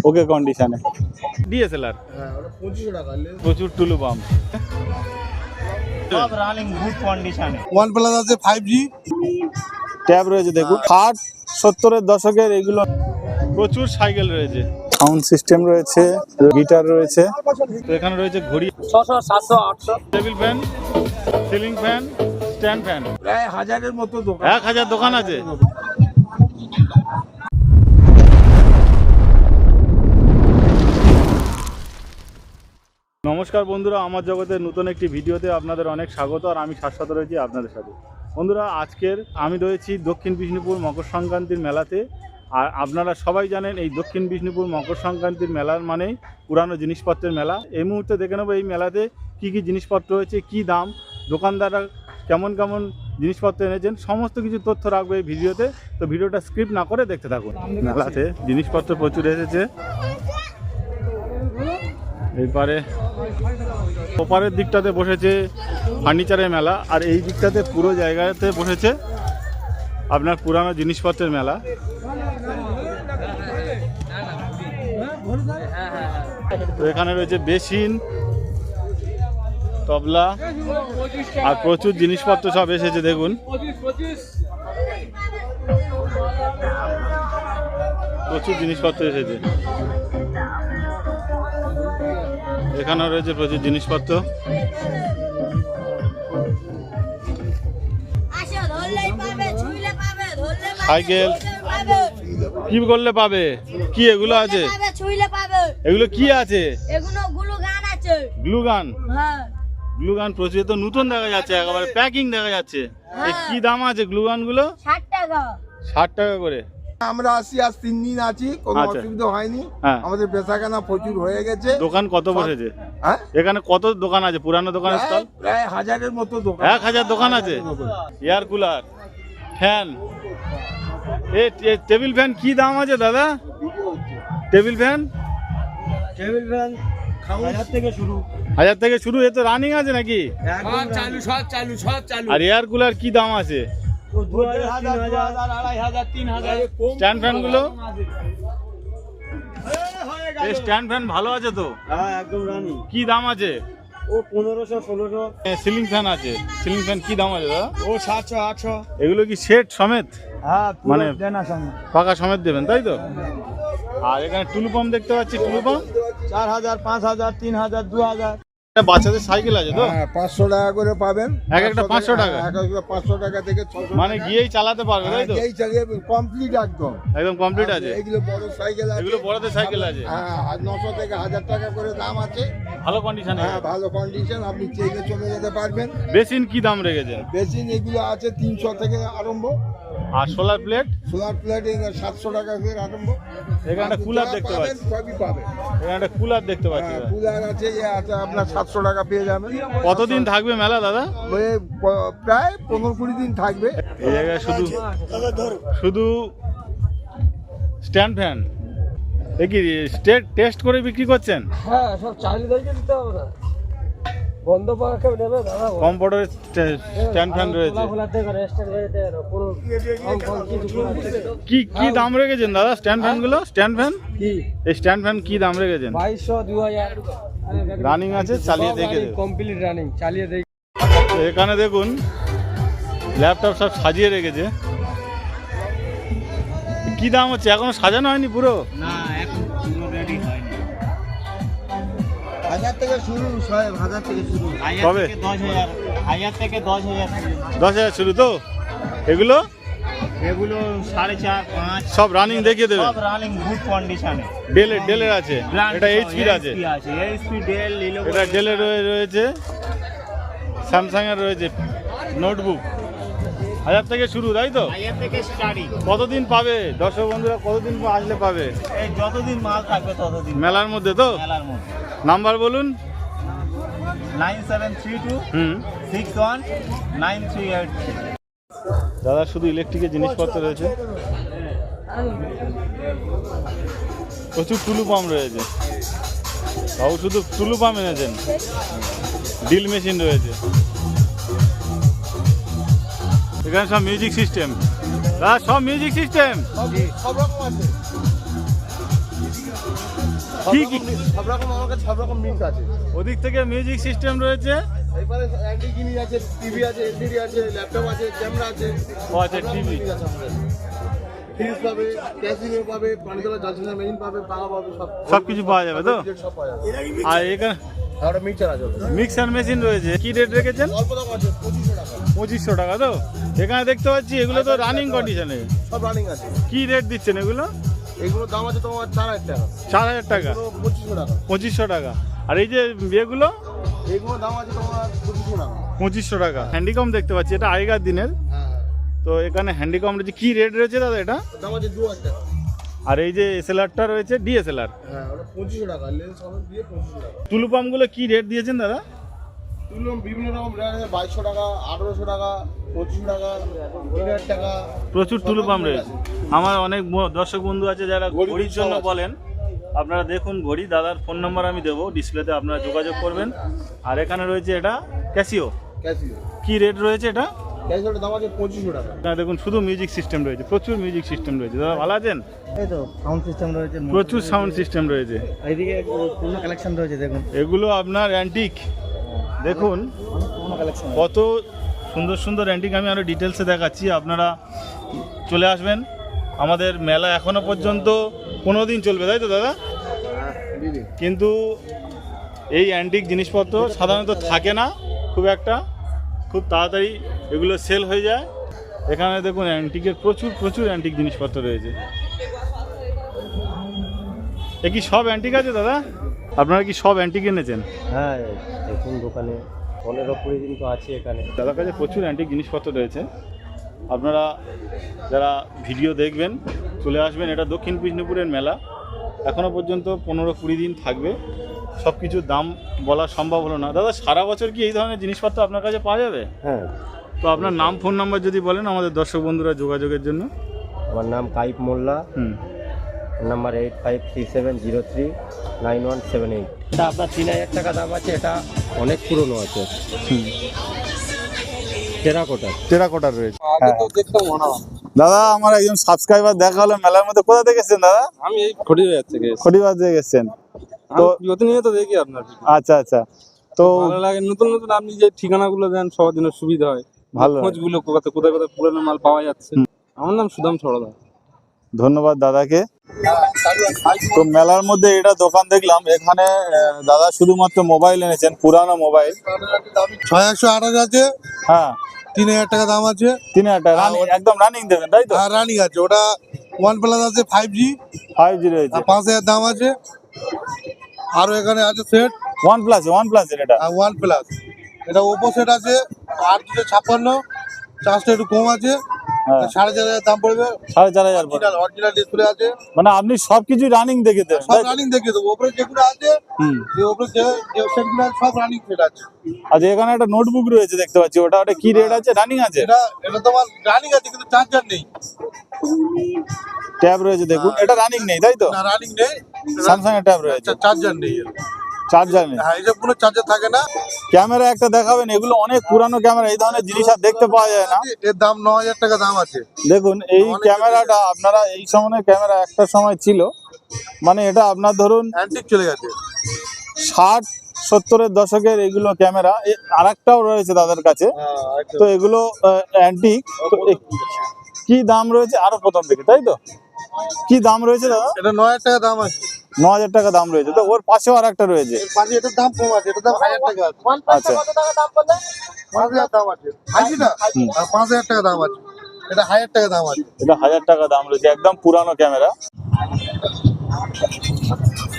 ওকে কন্ডিশনে ডিএসএলআর প্রচুর টুলু পাম্প সব রানিং গুড কন্ডিশনে। ওয়ান প্লাস আছে 5G ট্যাব রয়েছে দেখুন 60-70-এর দশকের এগুলো প্রচুর সাইকেল রয়েছে সাউন্ড সিস্টেম রয়েছে গিটার রয়েছে তো এখানে রয়েছে ঘড়ি 600 700 800 table fan ceiling fan stand fan প্রায় 1000-এর মতো দোকান 1000 দোকান আছে। নমস্কার বন্ধুরা, আমার জগতের নতুন একটি ভিডিওতে আপনাদের অনেক স্বাগত। আর আমি শাশ্বত রয়েছি আপনাদের সাথে। বন্ধুরা, আজকের আমি রয়েছি দক্ষিণ বিষ্ণুপুর মকর সংক্রান্তির মেলাতে। আর আপনারা সবাই জানেন এই দক্ষিণ বিষ্ণুপুর মকর সংক্রান্তির মেলার মানেই পুরানো জিনিসপত্রের মেলা। এই মুহূর্তে দেখে নেবো এই মেলাতে কি কি জিনিসপত্র হয়েছে, কি দাম, দোকানদাররা কেমন কেমন জিনিসপত্র এনেছেন, সমস্ত কিছু তথ্য রাখবো এই ভিডিওতে। তো ভিডিওটা স্কিপ না করে দেখতে থাকুন। মেলাতে জিনিসপত্র প্রচুর এসেছে। এইবারে ওপারের দিকটাতে বসেছে ফার্নিচারের মেলা, আর এই দিকটাতে পুরো জায়গাতে বসেছে আপনার পুরানো জিনিসপত্রের মেলা। তো এখানে রয়েছে বেসিন, তবলা আর প্রচুর জিনিসপত্র সব এসেছে দেখুন। প্রচুর জিনিসপত্র এসেছে। এখানে রয়েছে প্রচুর জিনিসপত্র। সাইকেল কি করলে পাবে, কি এগুলো আছে, এগুলো কি আছে, গ্লু গান। গ্লু গান প্রচুর, তো নতুন দেখা যাচ্ছে, একেবারে প্যাকিং দেখা যাচ্ছে। কি দাম আছে গ্লু গান গুলো? 60 টাকা। 60 টাকা করে। আমরা আসি, আজ 3 দিন আছি, কোনো অসুবিধা হয়নি। আমাদের বেচাকেনা প্রচুর হয়ে গেছে। দোকান কত বসেছে? এখানে কত দোকান আছে? পুরানো দোকানের স্টল প্রায় 1000-এর মতো দোকান। 1000 দোকান আছে। Air cooler, fan, table fan কি দাম আছে দাদা? টেবিল ফ্যান 1000 থেকে শুরু। 1000 থেকে শুরু। এ তো রানিং আছে নাকি? সব চালু। আর এয়ার কুলার কি দাম আছে? 2000 3000 2500 3000। স্ট্যান্ড ফ্যান গুলো, স্ট্যান্ড ফ্যান ভালো আছে তো? হ্যাঁ, একদম রানিং। কি দাম আছে? ও 1500 1600। সিলিং ফ্যান আছে। সিলিং ফ্যান কি দাম আছে দাদা? ও 700 800। এগুলো কি সেট সমেত? হ্যাঁ, মানে দেনা সঙ্গে পাকা সমেত দেবেন, তাই তো? আর এখানে টুলু পাম্প দেখতে পাচ্ছি। টুলু পাম্প 4000 5000 3000 2000। বাচ্চাদের সাইকেল আছে তো? 500 টাকা করে পাবেন। এক একটা 500 টাকা। এক একটা 500 টাকা থেকে 600। মানে গিয়েই চালাতে পারবে, তাই তো? এই চালিয়ে কমপ্লিট একদম কমপ্লিট আছে। এগুলো বড় সাইকেল আছে, এগুলো বড়দের সাইকেল আছে। হ্যাঁ, 900 থেকে 1000 টাকা করে দাম আছে। ভালো কন্ডিশনে। হ্যাঁ, ভালো কন্ডিশন, আপনি চেয়ে চলে যেতে পারবেন। বেসিন কি দাম রেখেছেন? বেসিন এগুলো আছে 300 থেকে আরম্ভ। আর সোলার প্লেট? সোলার প্লেট 700 টাকা থেকে আরম্ভ। এখানে একটা কুলার দেখতে পাচ্ছি। সবই পাবেন। এখানে একটা কুলার দেখতে পাচ্ছি। কুলার আছে, আছে আপনার 700 টাকা পেয়ে যাবেন। কতদিন থাকবে মেলা দাদা? প্রায় 15-20 দিন থাকবে। এই জায়গায় শুধু স্ট্যান্ড ফ্যান। এ কি টেস্ট করে বিক্রি করছেন? হ্যাঁ, সব চালিয়ে দিতে হবে না, বন্ধ পাখা নেবে দাদা। কমফোর্টের স্ট্যান্ড ফ্যান রয়েছে। কি দাম রেখেছেন দাদা স্ট্যান্ড ফ্যান গুলো? স্ট্যান্ড ফ্যান কি এই স্ট্যান্ড ফ্যান কি দাম রেখেছেন? 2200 2000 রানিং আছে, চালিয়ে দেখে কমপ্লিট রানিং, চালিয়ে দেখে। তো এখানে দেখুন ল্যাপটপ সব সাজিয়ে রেখেছে। কি দাম হচ্ছে? এখনো সাজানো হয়নি পুরো? না, এখন পুরো রেডি হয়নি। 1000 থেকে শুরু, 1000 থেকে শুরু। কবে? 10,000 1000 থেকে 10,000। 10,000 শুরু তো? এগুলো 4.5 5 সব রানিং দেখিয়ে দেবে। সব রানিং গুড কন্ডিশনে। ডেলের আছে, এটা এইচপির আছে। এইচপি ডেল লিলো, এটা ডেলের রয়েছে, স্যামসাং এর রয়েছে। নোটবুক 1000 থেকে শুরু, তাই তো? 1000 থেকে স্টার্টিং। কতদিন পাবে দর্শক বন্ধুরা? কতদিন আসলে পাবে? এই যতদিন মাল থাকবে ততদিন মেলার মধ্যে তো? মেলার মধ্যে। নাম্বার বলুন। 9732 61 9383। দাদা শুধু ইলেকট্রিকের জিনিসপত্র রয়েছে, প্রচুর টুলু পাম্প রয়েছে। বাবু শুধু টুলু পাম্প এনেছেন। ড্রিল মেশিন রয়েছে। এখানে সব মিউজিক সিস্টেম। দাদা সব মিউজিক সিস্টেম। সব রকম আছে। কি কি সব রকম আমার কাছে সব রকম মিক্স আছে। ওদিক থেকে মিউজিক সিস্টেম রয়েছে। এবারে অ্যান্টিকিনি আছে, টিভি আছে, এলইডি আছে, ল্যাপটপ আছে, ক্যামেরা আছে। ও আচ্ছা, টিভি ফ্রিজ পাবে, ক্যাসিনো পাবে, পানিতলা জলসেচন মেশিন পাবে, পাওয়া পাবে, সব কিছু পাওয়া যাবে তো? সব পাওয়া যাবে। আর এখানে আর একটা মিক্সার আছে। মিক্সার মেশিন রয়েছে। কি রেট রেখেছেন? অল্প দাম আছে 2500 টাকা। 2500 টাকা তো? এখানে দেখতে পাচ্ছি এগুলো তো রানিং কন্ডিশনে। সব রানিং আছে। কি রেট দিচ্ছেন এগুলো? এগুলোর দাম আছে তোমার 4000 টাকা। 4000 টাকা? 2500 টাকা। 2500 টাকা। আর এই যে এগুলো? এগুলোর দাম আছে তোমার 2500 টাকা। 2500 টাকা। হ্যান্ডিকম দেখতে পাচ্ছি, এটা আগেকার দিনের। হ্যাঁ। তো এখানে হ্যান্ডিকম রয়েছে। কি রেট রয়েছে দাদা এটা? দাম আছে 2000 টাকা। আর এই যে এসএলআরটা রয়েছে, ডিএসএলআর, হ্যাঁ, ওটা 2500 টাকা। লেন্স সমেত দিয়ে 2500 টাকা। টুলু পাম্পগুলো কি রেট দিয়েছেন দাদা? তুলুন বিভিন্ন রকম রেট আছে, 2200 টাকা, 1800 টাকা, 2500 টাকা, 3000 টাকা। প্রচুর টুলু পাম্প রয়েছে। আমার অনেক দর্শক বন্ধু আছে যারা ঘড়ির জন্য বলেন, আপনারা দেখুন ঘড়ি, দাদার ফোন নাম্বার আমি দেবো ডিসপ্লেতে, আপনারা যোগাযোগ করবেন। আর এখানে রয়েছে এটা ক্যাসিও। ক্যাসিও। কি রেট রয়েছে এটা? ক্যাসিওর দাম আছে 2500 টাকা। না দেখুন, শুধু মিউজিক সিস্টেম রয়েছে, প্রচুর মিউজিক সিস্টেম রয়েছে। দাদা ভালো আছেন? এই তো সাউন্ড সিস্টেম রয়েছে, প্রচুর সাউন্ড সিস্টেম রয়েছে। এইদিকে পূর্ণ কালেকশন রয়েছে, দেখুন এগুলো আপনার অ্যান্টিক, দেখুন পূর্ণ কালেকশন। কত সুন্দর সুন্দর অ্যান্টিক। আমি আরও ডিটেলসে দেখাচ্ছি, আপনারা চলে আসবেন। আমাদের মেলা এখনো পর্যন্ত 15 দিন চলবে, তাই তো দাদা? কিন্তু এই অ্যান্টিক জিনিসপত্র সাধারণত থাকে না খুব একটা, খুব তাড়াতাড়ি এগুলো সেল হয়ে যায়। এখানে দেখুন অ্যান্টিকের প্রচুর প্রচুর অ্যান্টিক জিনিসপত্র রয়েছে। এ কি সব অ্যান্টিক আছে দাদা? আপনারা কি সব অ্যান্টিক এনেছেন? হ্যাঁ, দেখুন দোকানে 15-20 দিন তো আছে এখানে। দাদার কাছে প্রচুর অ্যান্টিক জিনিসপত্র রয়েছে। আপনারা যারা ভিডিও দেখবেন চলে আসবেন। এটা দক্ষিণ বিষ্ণুপুরের মেলা, এখনও পর্যন্ত 15-20 দিন থাকবে। সব কিছুর দাম বলা সম্ভব হলো না। দাদা সারা বছর কি এই ধরনের জিনিসপত্র আপনার কাছে পাওয়া যাবে? হ্যাঁ। তো আপনার নাম ফোন নাম্বার যদি বলেন আমাদের দর্শক বন্ধুরা যোগাযোগের জন্য। আমার নাম কাইপ মোল্লা, নাম্বার 8537039178। এটা আপনার 3000 টাকা দাম আছে। এটা অনেক পুরনো আছে, টেরাকোটার রয়েছে। আগে তো দেখতাম মনে হয়। দাদা আমার একজন সাবস্ক্রাইবার দেখা হলো মেলার মধ্যে। কোথা থেকে এসেছেন দাদা? আমি এই খড়িবাজার থেকে এসেছি। খড়িবাজার থেকে এসেছেন তো? প্রতিনিয়ত দেখি আপনার ভিডিও। আচ্ছা আচ্ছা। তো ভালো লাগে, নতুন নতুন আপনি যে ঠিকানাগুলো দেন সবার জন্য সুবিধা হয়। ভালো খোঁজগুলো কোথায় কোথায় কোথায় পুরনো মাল পাওয়া যাচ্ছে। আমার নাম সুদাম সরদার। ধন্যবাদ দাদাকে। তো মেলার মধ্যে এটা দোকান দেখলাম, এখানে দাদা শুধুমাত্র মোবাইল এনেছেন, পুরানো মোবাইল। 6128 আছে, হ্যাঁ 3000 টাকা দাম আছে। 3000 টাকা একদম রানিং দেবেন, তাই তো? আর রানিং আছে, ওটা OnePlus আছে 5G, 5G রয়েছে। 5000 দাম আছে। আরো এখানে আছে সেট OnePlus এর এটা। OnePlus, এটা ওপো সেট আছে 856, চার্জটা একটু কম আছে। 4500 দাম পড়বে। 4500 পড়বে। অরিজিনাল ডিসপ্লে আছে। মানে আপনি সবকিছু রানিং দেখে দেন? সব রানিং দেখে দেবো। উপরে যেগুলো আছে, যে উপরে যে সেটগুলো আছে সব রানিং সেট আছে। আচ্ছা, এখানে একটা নোটবুক রয়েছে দেখতে পাচ্ছি, ওটা কি রেট আছে? রানিং আছে? এটা তোমার রানিং আছে কিন্তু চার্জার নেই। ট্যাব রয়েছে দেখুন, এটা রানিং নেই, তাই তো? না, রানিং নেই। স্যামসাং এর ট্যাব রয়েছে, চার্জার নেই। চার্জার নেই। হ্যাঁ, এটা কোনো চার্জার থাকে না। ক্যামেরা একটা দেখাবেন? এগুলো অনেক পুরানো ক্যামেরা, এই ধরনের জিনিস আর দেখতে পাওয়া যায় না। এর দাম 9000 টাকা দাম আছে। দেখুন এই ক্যামেরাটা, আপনারা এই সময় ক্যামেরা একটা সময় ছিল, মানে এটা আপনার ধরুন অ্যান্টিক চলে গেছে। 60-70-এর দশকের এগুলো ক্যামেরা। আরেকটাও রয়েছে তাদের কাছে, তো এগুলো অ্যান্টিক। তো কি দাম রয়েছে আরো প্রথম থেকে, তাই তো? কি দাম রয়েছে দাদা? এটা 9000 টাকা দাম আছে। 9000 টাকা দাম রয়েছে। তো ওর পাশেও আরেকটা রয়েছে। এর পাশে এটার দাম কম আছে, এটার দাম 1000 টাকা আছে। আচ্ছা, কত টাকা দাম বললে? 5000 দাম আছে। আছে না? 5000 টাকা দাম আছে। এটা 1000 টাকা দাম আছে। এটা 1000 টাকা দাম রয়েছে, একদম পুরানো ক্যামেরা।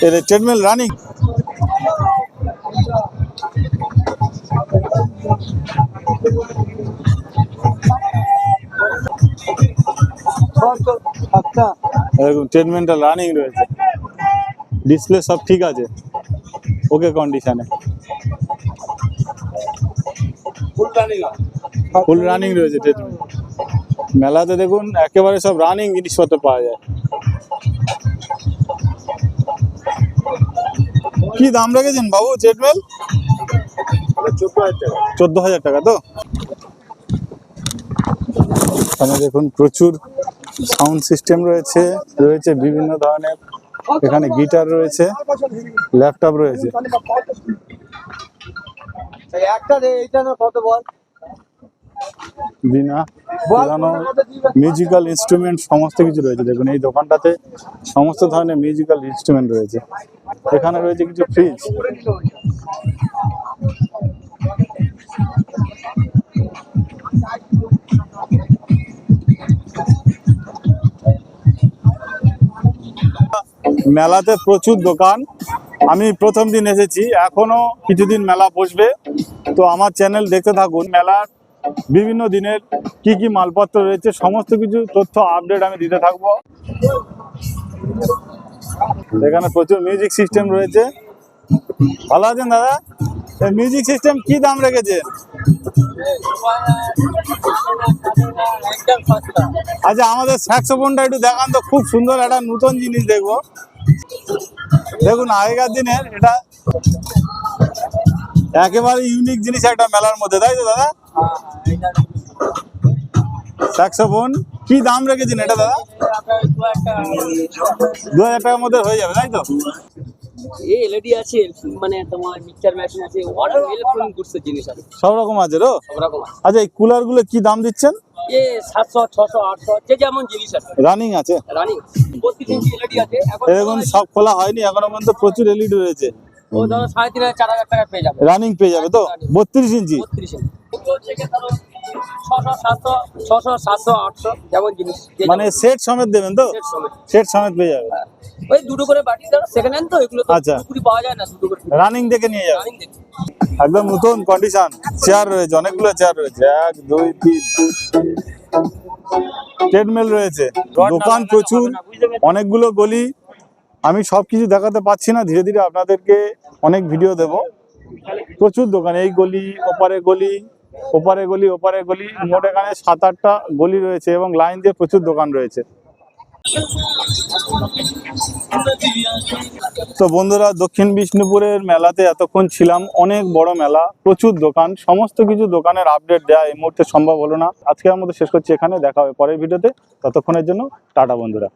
এটা ট্রেডমিল রানিং। দেখুন ট্রেডমিলটা রানিং রয়েছে, ডিসপ্লে সব ঠিক আছে, ওকে কন্ডিশনে। ফুল রানিং রয়েছে ট্রেডমিল। মেলাতে দেখুন একেবারে সব রানিং জিনিসপত্র পাওয়া যায়। কি দাম রেখেছেন বাবু ট্রেডমিল? 14,000 টাকা তো? এখানে দেখুন প্রচুর সাউন্ড সিস্টেম রয়েছে, বিভিন্ন ধরনের এখানে গিটার রয়েছে, ল্যাপটপ রয়েছে। একটা দে, এইটা না কত বল? বিনা পুরানো মিউজিক্যাল ইনস্ট্রুমেন্ট সমস্ত কিছু রয়েছে। দেখুন এই দোকানটাতে সমস্ত ধরনের মিউজিক্যাল ইনস্ট্রুমেন্ট রয়েছে। এখানে রয়েছে কিছু ফ্রিজ। মেলাতে প্রচুর দোকান। আমি প্রথম দিন এসেছি, এখনো কিছুদিন মেলা বসবে, তো আমার চ্যানেল দেখতে থাকুন। মেলার বিভিন্ন দিনের কি কি মালপত্র রয়েছে সমস্ত কিছু তথ্য আপডেট আমি দিতে থাকবো। এখানে প্রচুর মিউজিক সিস্টেম রয়েছে। ভালো আছেন দাদা? এই মিউজিক সিস্টেম কি দাম রেখেছেন? আচ্ছা, আমাদের স্যাক্সোফোনটা একটু দেখান তো, খুব সুন্দর একটা নতুন জিনিস দেখবো। দেখুন আগেকার দিনের এটা একেবারে ইউনিক জিনিস একটা মেলার মধ্যে, তাই তো দাদা? স্যাক্সোফোন কি দাম রেখেছেন এটা দাদা? 2000 টাকার মধ্যে হয়ে যাবে, তাই তো? এই এলইডি আছে, মানে তোমার মিক্সচার মেশিন আছে, অনেক ইলেকট্রনিক গুডসের জিনিস আছে, সব রকম আছে তো? সব রকম আছে। আচ্ছা, এই কুলার গুলো কি দাম দিচ্ছেন? এ 700, 600, 800 যে যেমন জিনিস আছে। রানিং আছে? রানিং 32 ইঞ্চি এলইডি আছে। এখন এরকম সব খোলা হয়নি এখনো পর্যন্ত, প্রচুর এলইডি রয়েছে। ও ধরো 3500, 4000 টাকা পেয়ে যাবে। রানিং পেয়ে যাবে তো? 32 ইঞ্চি? 32 ইঞ্চি এগুলো থেকে ধরো 600, 700, 600, 700, 800 যেমন জিনিস। যে মানে সেট সমেত দেবেন তো? যেমন set সমেত। সেট সমেত পেয়ে যাবে। ওই দুটো করে বাটি ধরো সেকেন্ড হ্যান্ড, তো এগুলো তো আচ্ছা। পুরোপুরি পাওয়া যায় না, দুটো করে রানিং দেখে নিয়ে যাবে। রানিং দেখি। একদম নতুন কন্ডিশন। চেয়ার রয়েছে, অনেকগুলো চেয়ার রয়েছে, 1 2 3 ট্রেডমিল রয়েছে। দোকান প্রচুর, অনেকগুলো গলি। আমি সবকিছু দেখাতে পাচ্ছি না, ধীরে ধীরে আপনাদেরকে অনেক ভিডিও দেব। প্রচুর দোকান, এই গলি, ওপারে গলি, ওপারে গলি, ওপারে গলি, মোট এখানে 7-8টা গলি রয়েছে এবং লাইন দিয়ে প্রচুর দোকান রয়েছে। তো বন্ধুরা, দক্ষিণ বিষ্ণুপুরের মেলাতে এতক্ষণ ছিলাম। অনেক বড় মেলা, প্রচুর দোকান, সমস্ত কিছু দোকানের আপডেট দেওয়া এই মুহূর্তে সম্ভব হলো না। আজকে আমাদের শেষ করছি এখানে, দেখা হবে পরের ভিডিওতে। ততক্ষণের জন্য টাটা বন্ধুরা।